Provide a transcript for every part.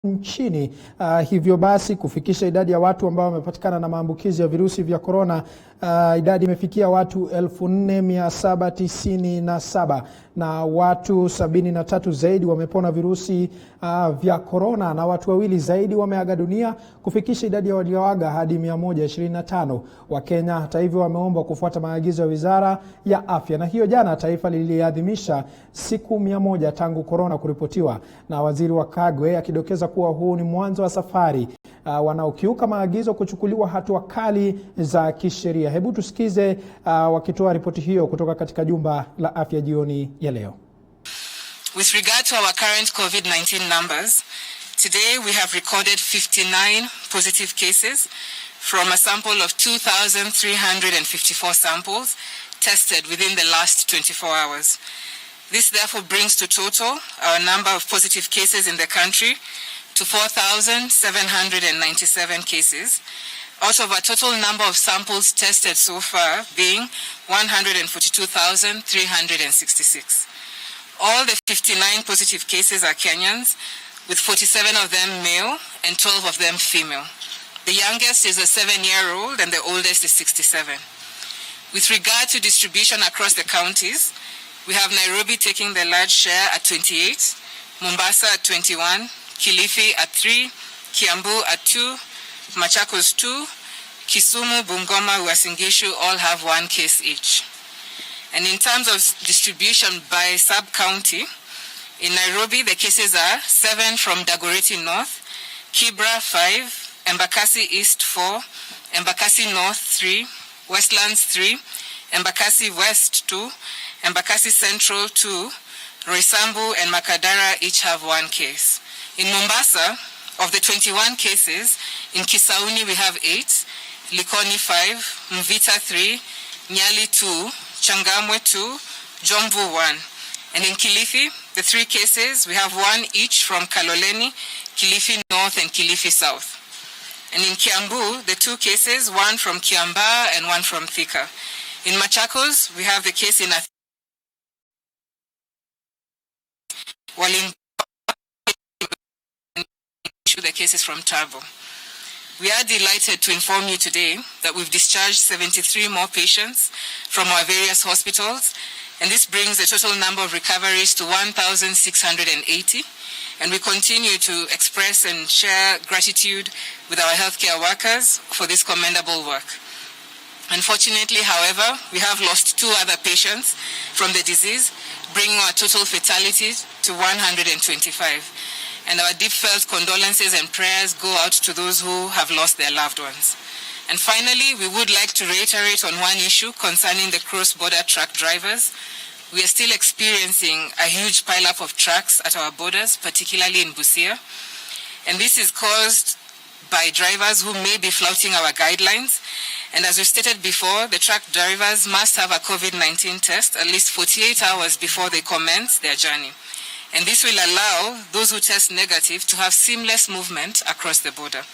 nchini. Hivyo basi kufikisha idadi ya watu ambao wamepatikana na maambukizi ya virusi vya korona, idadi imefikia watu 4797 na watu 73 zaidi wamepona virusi vya korona na watu wawili zaidi wameaga dunia, kufikisha idadi ya walioaga hadi 125. Wakenya hata hivyo wameomba kufuata maagizo ya Wizara ya Afya, na hiyo jana taifa liliadhimisha siku 100 tangu korona kuripotiwa, na waziri wa Kagwe akidokeza kuwa huu ni mwanzo wa safari wanaokiuka maagizo kuchukuliwa hatua kali za kisheria. Hebu tusikize wakitoa ripoti hiyo kutoka katika jumba la afya jioni ya leo. With regard to our current COVID-19 numbers, today we have recorded 59 positive cases from a sample of 2,354 samples tested within the last 24 hours. This therefore brings to total our number of positive cases in the country to 4,797 cases, out of a total number of samples tested so far being 142,366. All the 59 positive cases are Kenyans, with 47 of them male and 12 of them female. The youngest is a 7-year-old and the oldest is 67. With regard to distribution across the counties, we have Nairobi taking the large share at 28, Mombasa at 21, Kilifi at 3, Kiambu at 2, Machakos 2, Kisumu, Bungoma, Uasin Gishu all have 1 case each. And in terms of distribution by sub-county, in Nairobi the cases are 7 from Dagoretti North, Kibra 5, Embakasi East 4, Embakasi North 3, Westlands 3, Embakasi West 2, Embakasi Central 2, Roysambu and Makadara each have 1 case. In Mombasa, of the 21 cases, in Kisauni we have 8, Likoni 5, Mvita 3, Nyali 2, Changamwe 2, Jomvu 1. And in Kilifi, the 3 cases, we have 1 each from Kaloleni, Kilifi North and Kilifi South. And in Kiambu, the 2 cases, 1 from Kiamba and 1 from Thika. In Machakos, we have the case in the cases from Tabo. We are delighted to inform you today that we've discharged 73 more patients from our various hospitals, and this brings the total number of recoveries to 1,680. And we continue to express and share gratitude with our healthcare workers for this commendable work. Unfortunately, however, we have lost 2 other patients from the disease, bringing our total fatalities to 125. And our deep felt condolences and prayers go out to those who have lost their loved ones. And finally, we would like to reiterate on one issue concerning the cross-border truck drivers. We are still experiencing a huge pileup of trucks at our borders, particularly in Busia. And this is caused by drivers who may be flouting our guidelines. And as we stated before, the truck drivers must have a COVID-19 test at least 48 hours before they commence their journey. And this will allow those who test negative to have seamless movement across the border.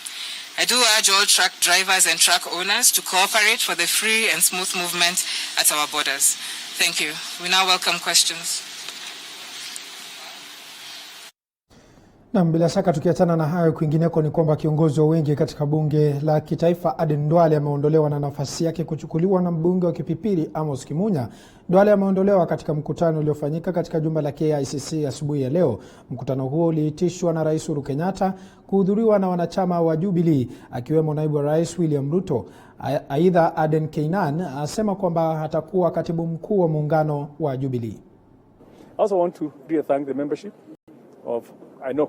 I do urge all truck drivers and truck owners to cooperate for the free and smooth movement at our borders. Thank you. We now welcome questions. Na bila shaka tukiachana na hayo, kwingineko ni kwamba kiongozi wa wengi katika bunge la kitaifa Aden Duale ameondolewa na nafasi yake kuchukuliwa na mbunge wa Kipipiri Amos Kimunya. Duale ameondolewa katika mkutano uliofanyika katika jumba la KICC asubuhi ya leo. Mkutano huo uliitishwa na Rais Uhuru Kenyatta, kuhudhuriwa na wanachama wa Jubilee akiwemo naibu wa Rais William Ruto. Aidha, Aden Keynan asema kwamba atakuwa katibu mkuu wa muungano wa Jubilee. I also want to thank the membership of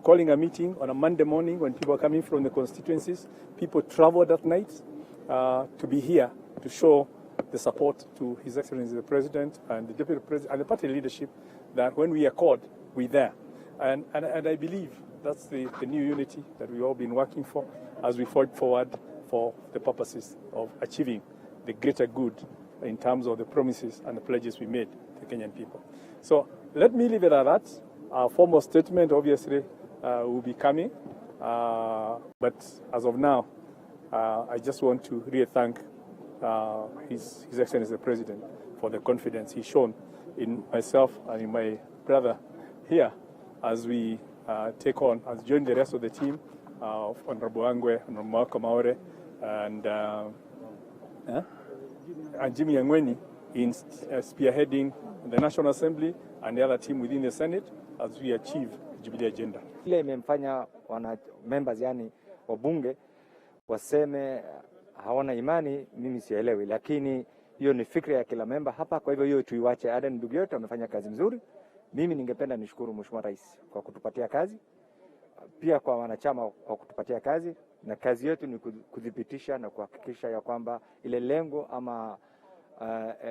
calling a meeting on a Monday morning when people are coming from the constituencies. People traveled that night to be here to show the support to His Excellency the President and the Deputy President and the party leadership, that when we accord, we're there. And I believe that's the new unity that we've all been working for as we forge forward for the purposes of achieving the greater good in terms of the promises and the pledges we made to Kenyan people. So let me leave it at that. Our formal statement obviously will be coming, but as of now, I just want to really thank His Excellency the President for the confidence he's shown in myself and in my brother here as we take on, has joined the rest of the team of Honorable Angwe, Honorable MAHAKAMA, and Jimmy Angweni in spearheading the National Assembly and the other team within the Senate as we achieve Jubilee agenda. Ile imemfanya wana members yani wabunge waseme hawana imani, mimi sielewi, lakini hiyo ni fikra ya kila member hapa, kwa hivyo hiyo tuiwache. Aden ndugu yetu amefanya kazi nzuri. Mimi ningependa nishukuru Mheshimiwa Rais kwa kutupatia kazi, pia kwa wanachama kwa kutupatia kazi, na kazi yetu ni kudhibitisha na kuhakikisha ya kwamba ile lengo ama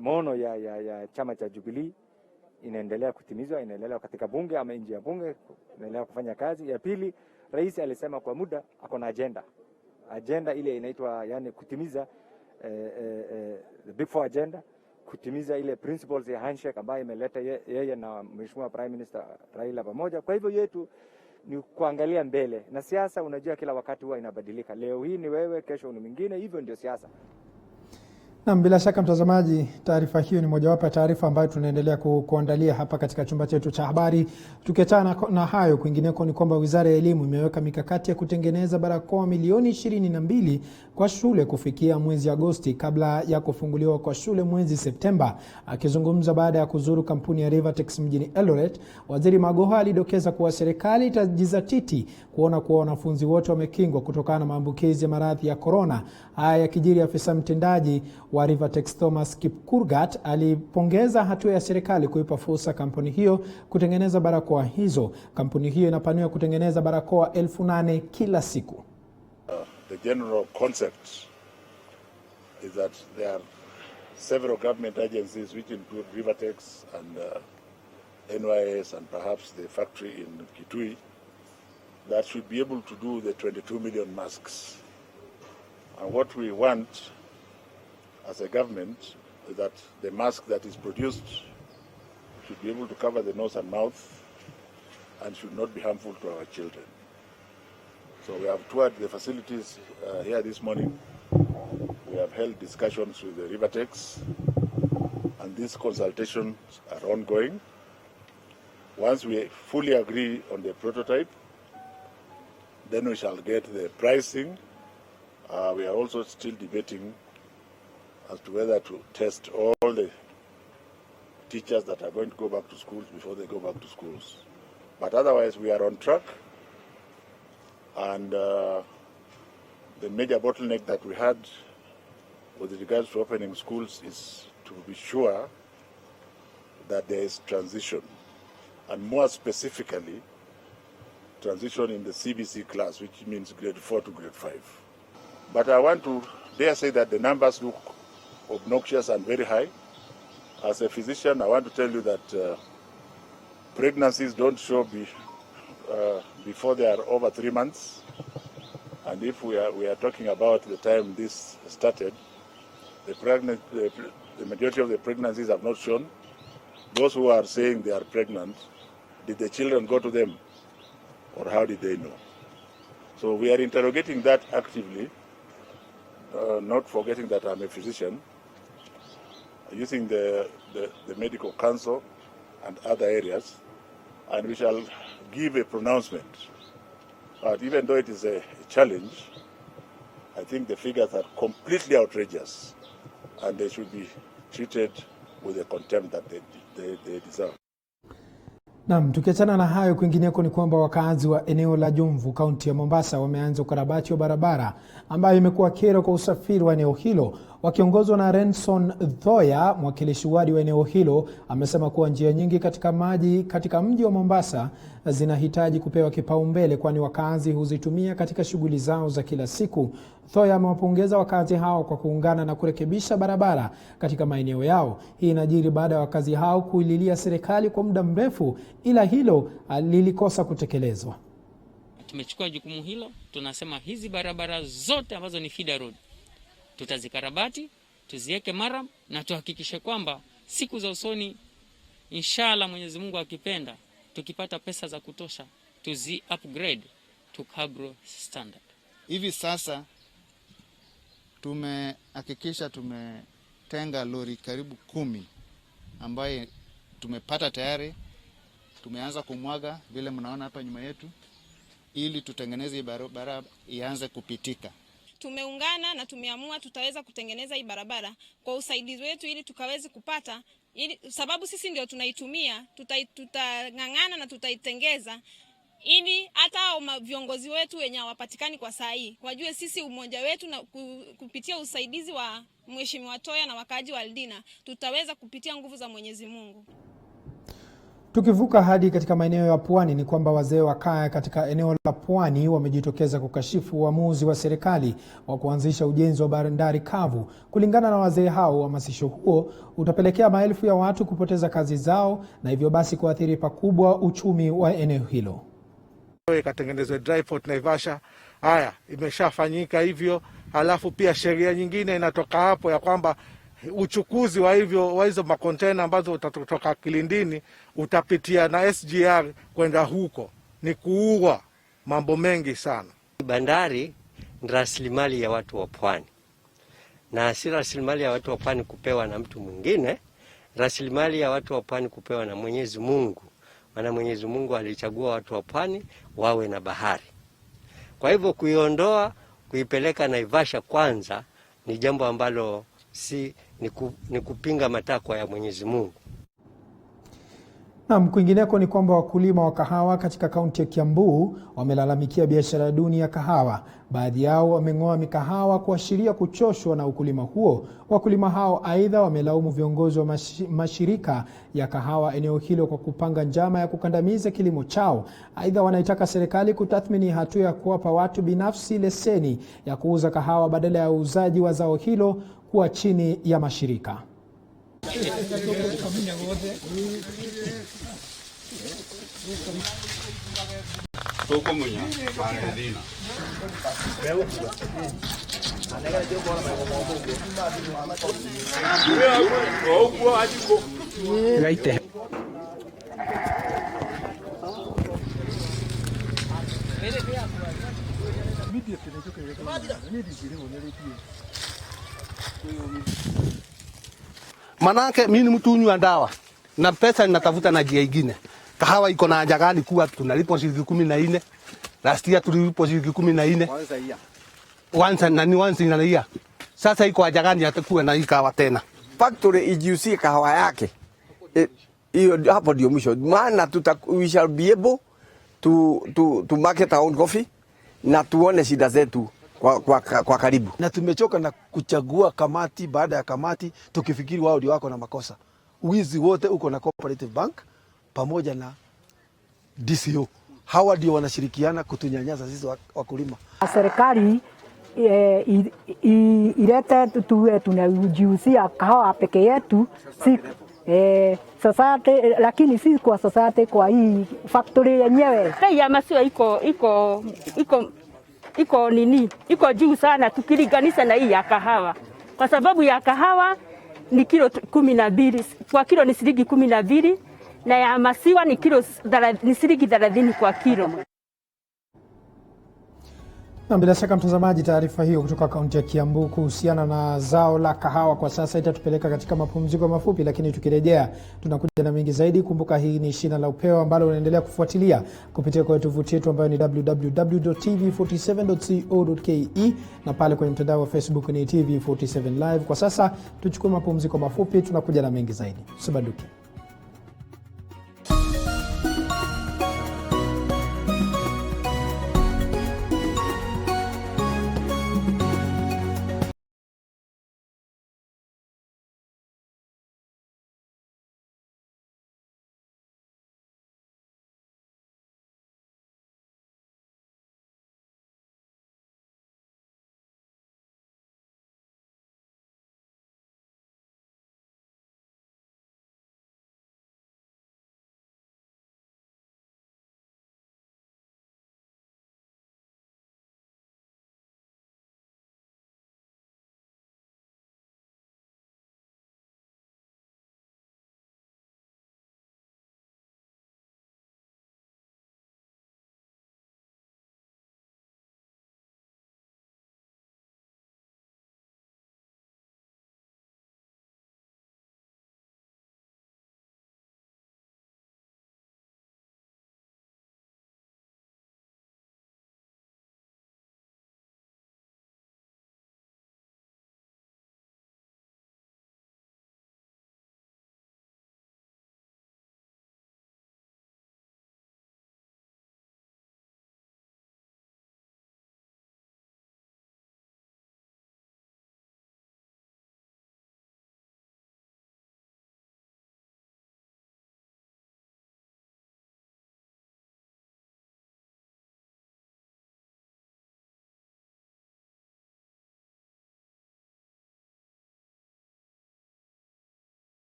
maono ya chama cha Jubilee inaendelea kutimizwa, inaendelea katika bunge ama nje ya bunge, inaendelea kufanya kazi. Ya pili, Rais alisema kwa muda akona agenda ile inaitwa yani kutimiza the big four agenda, kutimiza ile principles ya handshake ambayo imeleta yeye na Mheshimiwa Prime Minister Raila pamoja. Kwa hivyo yetu ni kuangalia mbele, na siasa unajua kila wakati huwa inabadilika. Leo hii ni wewe, kesho ni mwingine, hivyo ndio siasa. Na bila shaka mtazamaji, taarifa hiyo ni mojawapo ya taarifa ambayo tunaendelea kuandalia hapa katika chumba chetu cha habari. Tukiachana na hayo, kwingineko ni kwamba Wizara ya Elimu imeweka mikakati ya kutengeneza barakoa milioni 22 kwa shule kufikia mwezi Agosti kabla ya kufunguliwa kwa shule mwezi Septemba. Akizungumza baada ya kuzuru kampuni ya Rivatex mjini Eldoret, Waziri Magoha alidokeza kuwa serikali itajizatiti kuona kuwa wanafunzi wote wamekingwa kutokana na maambukizi ya maradhi ya korona. Haya yakijiri, afisa mtendaji wa Rivatex Thomas Kipkurgat alipongeza hatua ya serikali kuipa fursa kampuni hiyo kutengeneza barakoa hizo. Kampuni hiyo inapania kutengeneza barakoa 8,000 kila siku. The general concept is that there are several government agencies which include Rivatex and NYS and perhaps the factory in Kitui that should be able to do the 22 million masks. And what we want as a government is that the mask that is produced should be able to cover the nose and mouth and should not be harmful to our children. So we have toured the facilities here this morning. We have held discussions with the Rivatex, and these consultations are ongoing. Once we fully agree on the prototype, then we shall get the pricing. We are also still debating as to whether to test all the teachers that are going to go back to schools before they go back to schools. But otherwise, we are on track. And the major bottleneck that we had with regards to opening schools is to be sure that there is transition, and more specifically, transition in the CBC class, which means grade 4 to grade 5. But I want to dare say that the numbers look obnoxious and very high. As a physician, I want to tell you that pregnancies don't show before they are over 3 months. And if we are talking about the time this started, the majority of the pregnancies have not shown. Those who are saying they are pregnant, did the children go to them, or how did they know? So we are interrogating that actively, not forgetting that I'm a physician, using the medical council and other areas, and we shall give a pronouncement. But even though it is a challenge, I think the figures are completely outrageous, and they should be treated with the contempt that they deserve. Naam, tukiachana na hayo, kwingineko ni kwamba wakazi wa eneo la Jomvu, kaunti ya Mombasa, wameanza ukarabati wa barabara ambayo imekuwa kero kwa usafiri wa eneo hilo. Wakiongozwa na Renson Thoya, mwakilishi wadi wa eneo hilo, amesema kuwa njia nyingi katika mji wa Mombasa zinahitaji kupewa kipaumbele, kwani wakazi huzitumia katika shughuli zao za kila siku. Thoya amewapongeza wakazi hao kwa kuungana na kurekebisha barabara katika maeneo yao. Hii inajiri baada ya wakazi hao kuililia serikali kwa muda mrefu, ila hilo lilikosa kutekelezwa. Tumechukua jukumu hilo, tunasema hizi barabara zote ambazo ni feeder road tutazikarabati, tuziweke maram, na tuhakikishe kwamba siku za usoni, inshallah Mwenyezi Mungu akipenda, tukipata pesa za kutosha, tuzi upgrade to Cabro standard. Hivi sasa tumehakikisha tumetenga lori karibu 10 ambaye tumepata tayari tumeanza kumwaga vile mnaona hapa nyuma yetu, ili tutengeneze barabara ianze kupitika. Tumeungana na tumeamua tutaweza kutengeneza hii barabara kwa usaidizi wetu, ili tukaweze kupata, ili sababu sisi ndio tunaitumia, tutangangana na tutaitengeza, ili hata viongozi wetu wenye hawapatikani kwa saa hii wajue sisi umoja wetu, na kupitia usaidizi wa Mheshimiwa Toya na wakaaji wa Aldina tutaweza kupitia nguvu za Mwenyezi Mungu. Tukivuka hadi katika maeneo ya Pwani, ni kwamba wazee wa kaya katika eneo la Pwani wamejitokeza kukashifu uamuzi wa serikali wa kuanzisha ujenzi wa bandari kavu. Kulingana na wazee hao, uhamasisho huo utapelekea maelfu ya watu kupoteza kazi zao na hivyo basi kuathiri pakubwa uchumi wa eneo hilo. Ikatengenezwe dry port Naivasha, haya imeshafanyika hivyo, alafu pia sheria nyingine inatoka hapo ya kwamba uchukuzi wa hizo makontena ambazo utatoka Kilindini utapitia na SGR kwenda huko, ni kuua mambo mengi sana. Bandari ni rasilimali ya watu wa Pwani, na si rasilimali ya watu wa Pwani kupewa na mtu mwingine, rasilimali ya watu wa Pwani kupewa na Mwenyezi Mungu. Maana Mwenyezi Mungu alichagua watu wa Pwani wawe na bahari. Kwa hivyo kuiondoa, kuipeleka Naivasha kwanza ni jambo ambalo ni kupinga matakwa ya Mwenyezi Mungu. Na kwingineko ni kwamba wakulima wa kahawa katika kaunti ya Kiambu wamelalamikia biashara duni ya kahawa. Baadhi yao wameng'oa mikahawa kuashiria kuchoshwa na ukulima huo. Wakulima hao aidha wamelaumu viongozi wa mashirika ya kahawa eneo hilo kwa kupanga njama ya kukandamiza kilimo chao. Aidha wanaitaka serikali kutathmini hatua ya kuwapa watu binafsi leseni ya kuuza kahawa badala ya uuzaji wa zao hilo kuwa chini ya mashirika. Manake mimi ni mtu unywa dawa na pesa ninatafuta na njia nyingine. Kahawa iko na haja gani kuwa tunalipo shilingi 14? Last year tulipo shilingi 14. Once inalia. Sasa iko haja gani atakuwa na hii kahawa tena? Factory ijiusie kahawa yake. Hiyo hapo ndio mwisho. Maana we shall be able to market our own coffee na tuone shida zetu kwa karibu. Na tumechoka na kuchagua kamati baada ya kamati tukifikiri wao ndio wako na makosa. Wizi wote uko na Cooperative Bank pamoja na DCO. Hawa ndio wanashirikiana kutunyanyasa sisi wakulima. Serikali ilete tuwe tunajiuzia kahawa peke yetu, si society, lakini si kwa society, kwa hii factory yenyewe. Bei ya maziwa iko juu sana tukilinganisha na hii ya kahawa. Kwa sababu ya kahawa ni kilo 12, kwa kilo ni shilingi 12, na ya maziwa ni shilingi 30 kwa kilo. Na bila shaka mtazamaji, taarifa hiyo kutoka kaunti ya Kiambu kuhusiana na zao la kahawa kwa sasa itatupeleka katika mapumziko mafupi, lakini tukirejea tunakuja na mengi zaidi. Kumbuka hii ni Shina la Upeo ambalo unaendelea kufuatilia kupitia kwa tovuti yetu ambayo ni www.tv47.co.ke na pale kwenye mtandao wa Facebook ni TV47 Live. Kwa sasa tuchukue mapumziko mafupi, tunakuja na mengi zaidi. Usibanduke.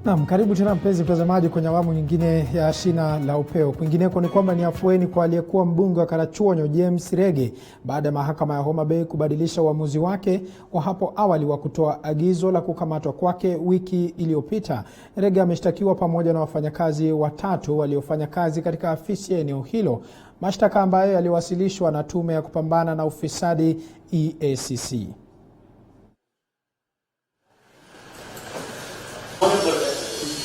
Naam, karibu tena mpenzi mtazamaji kwenye awamu nyingine ya Shina la Upeo. Kwingineko ni kwamba ni afueni kwa aliyekuwa mbunge wa Karachuonyo James REGE baada ya mahakama ya Homa Bay kubadilisha uamuzi wake wa hapo awali wa kutoa agizo la kukamatwa kwake wiki iliyopita. REGE ameshtakiwa pamoja na wafanyakazi watatu waliofanya kazi katika afisi ya eneo hilo, mashtaka ambayo yaliwasilishwa na tume ya kupambana na ufisadi EACC.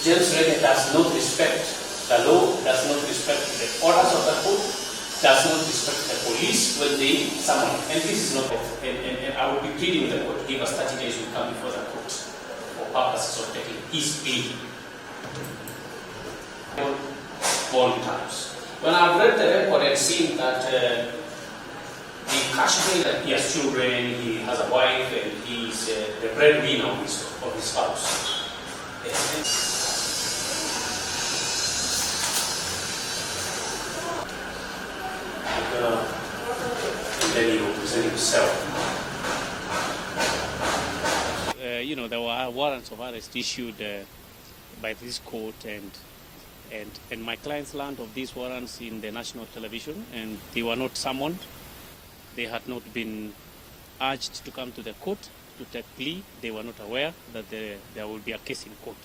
James REGE does not respect the law, does not respect the orders of the court, does not respect the police when they summon. And this is not, and I will be pleading with the court to give us 30 days to come before the court for purposes of taking his plea. Bond terms. When I've read the record and seen that the cash bill, that he has children, he has a wife, and he's the breadwinner of his house. And then he will present himself. There were warrants of arrest issued by this court, and my clients learned of these warrants in the national television, and they were not summoned. They had not been urged to come to the court to take plea. They were not aware that there will be a case in court.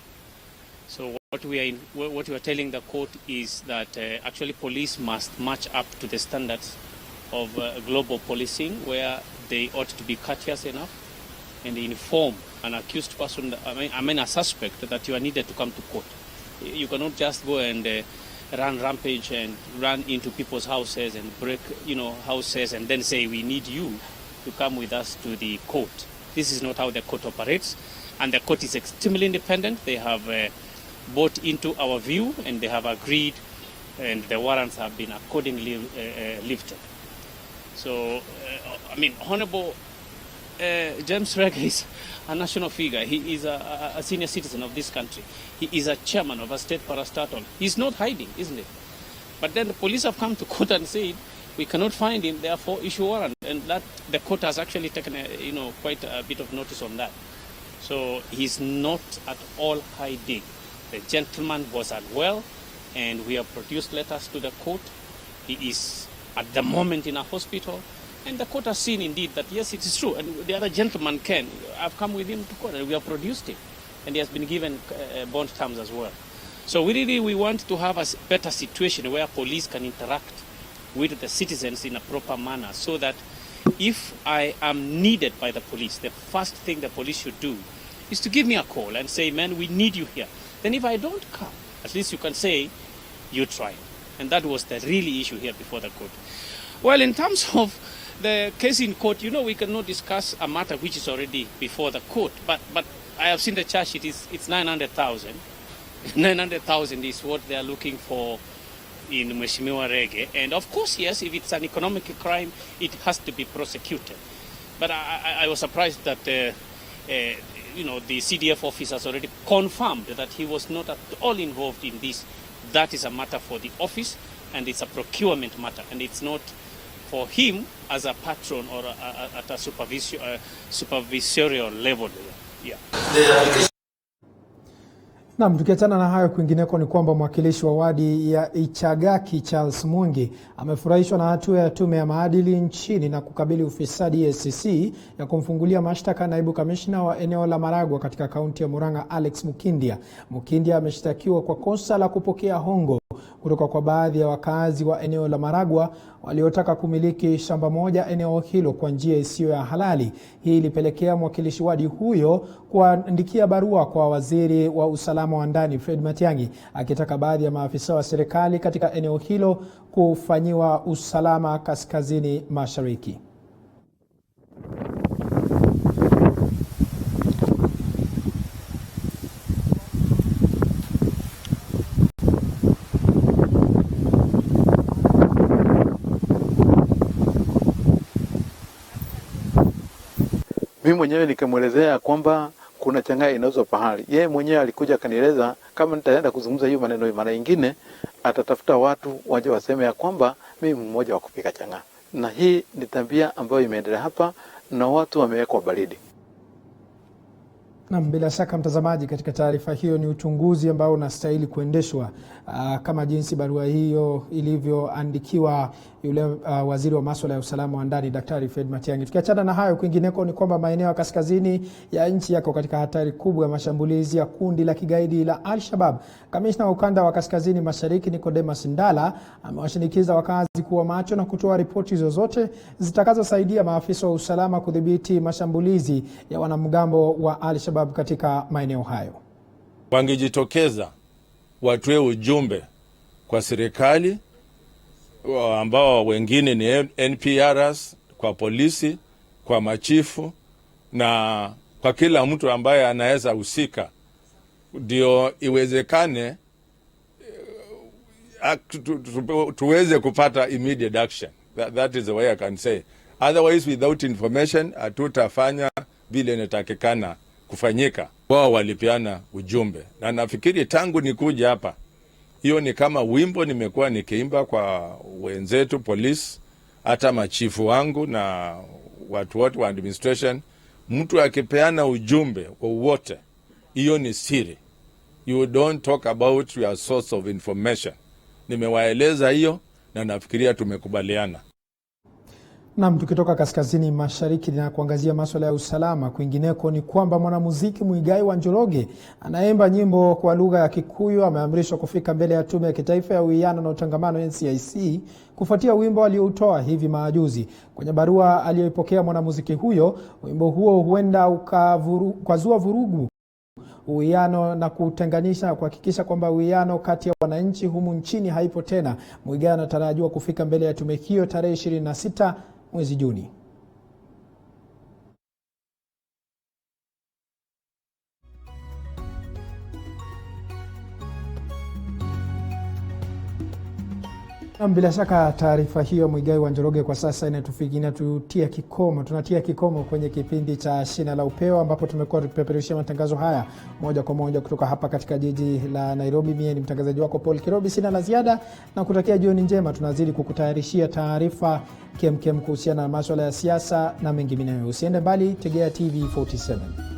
So what we are telling the court is that actually police must match up to the standards of global policing, where they ought to be courteous enough and inform an accused person, a suspect, that you are needed to come to court. You cannot just go and run rampage and run into people's houses and break, houses and then say we need you to come with us to the court. This is not how the court operates, and the court is extremely independent. They have bought into our view, and they have agreed, and the warrants have been accordingly lifted. So, Honorable James REGE is a national figure. He is a senior citizen of this country. He is a chairman of a state parastatal. He's not hiding, isn't it? But then the police have come to court and said, we cannot find him, therefore issue warrant. And that the court has actually taken quite a bit of notice on that. So he's not at all hiding. The gentleman was unwell, and we have produced letters to the court. He is at the moment in a hospital, and the court has seen indeed that yes, it is true. And the other gentleman, Ken, I've come with him to court, and we have produced him, and he has been given bond terms as well. So we want to have a better situation where police can interact with the citizens in a proper manner, so that if I am needed by the police, the first thing the police should do is to give me a call and say, man, we need you here. Then if I don't come, at least you can say, you tried. And that was the really issue here before the court. Well, in terms of the case in court, we cannot discuss a matter which is already before the court. But I have seen the charge sheet, it's 900,000. 900,000 is what they are looking for in Mheshimiwa REGE. And of course, yes, if it's an economic crime, it has to be prosecuted. But I was surprised that the CDF office has already confirmed that he was not at all involved in this. That is a matter for the office, and it's a procurement matter, and it's not for him as a patron or at a supervisorial level. Yeah. Na tukiachana na hayo, kwingineko ni kwamba mwakilishi wa wadi ya Ichagaki Charles Mungi amefurahishwa na hatua ya tume ya maadili nchini na kukabili ufisadi EACC ya kumfungulia mashtaka naibu kamishna wa eneo la Maragwa katika kaunti ya Murang'a Alex Mukindia. Mukindia ameshtakiwa kwa kosa la kupokea hongo kutoka kwa baadhi ya wakazi wa eneo la Maragwa waliotaka kumiliki shamba moja eneo hilo kwa njia isiyo ya halali. Hii ilipelekea mwakilishi wadi huyo kuandikia barua kwa waziri wa usalama wa ndani Fred Matiang'i akitaka baadhi ya maafisa wa serikali katika eneo hilo kufanyiwa usalama kaskazini mashariki. Mimi mwenyewe nikamwelezea kwamba kuna changaa inauzwa pahali. Yeye mwenyewe alikuja akanieleza kama nitaenda kuzungumza hiyo maneno mara nyingine atatafuta watu waje waseme ya kwamba mimi mmoja wa kupika changaa. Na hii ni tabia ambayo imeendelea hapa na watu wamewekwa baridi. Na bila shaka mtazamaji, katika taarifa hiyo ni uchunguzi ambao unastahili kuendeshwa kama jinsi barua hiyo ilivyoandikiwa yule waziri wa masuala ya usalama wa ndani Daktari Fred Matiang'i. Tukiachana na hayo, kwingineko ni kwamba maeneo ya kaskazini ya nchi yako katika hatari kubwa ya mashambulizi ya kundi la kigaidi la Al-Shabaab. Kamishna wa ukanda wa kaskazini mashariki Nicodemus Ndala amewashinikiza wakazi kuwa macho na kutoa ripoti zozote zitakazosaidia maafisa wa usalama kudhibiti mashambulizi ya wanamgambo wa Al-Shabaab katika maeneo hayo. Wangejitokeza watoe ujumbe kwa serikali, ambao wengine ni NPRs, kwa polisi, kwa machifu na kwa kila mtu ambaye anaweza husika, ndio iwezekane tuweze kupata immediate action. That is the way I can say. Otherwise, without information hatutafanya vile inatakikana kufanyika. Wao walipeana ujumbe, na nafikiri tangu nikuja hapa, hiyo ni kama wimbo nimekuwa nikiimba kwa wenzetu polisi, hata machifu wangu na watu wote wa administration. Mtu akipeana ujumbe wowote, hiyo ni siri. You don't talk about your source of information. Nimewaeleza hiyo na nafikiria tumekubaliana. Na tukitoka kaskazini mashariki na kuangazia masuala ya usalama, kwingineko ni kwamba mwanamuziki Muigai wa Njoroge anaimba nyimbo kwa lugha ya Kikuyu ameamrishwa kufika mbele ya Tume ya Kitaifa ya Uwiano na Utangamano NCIC kufuatia wimbo aliotoa hivi majuzi. Kwenye barua aliyoipokea mwanamuziki huyo, wimbo huo huenda ukazua vurugu uwiano na kutenganisha, kuhakikisha kwamba uwiano kati ya wananchi humu nchini haipo tena. Muigai anatarajiwa kufika mbele ya tume hiyo tarehe 26 mwezi Juni. Bila shaka taarifa hiyo Muigai wa Njoroge kwa sasa tunatia kikomo kwenye kipindi cha Shina la Upeo, ambapo tumekuwa tukipeperushia matangazo haya moja kwa moja kutoka hapa katika jiji la Nairobi. Mimi ni mtangazaji wako Paul Kirobi. Sina la ziada na kutakia jioni njema. Tunazidi kukutayarishia taarifa kemkem kuhusiana na masuala ya siasa na mengineyo. Usiende mbali, tegea TV 47.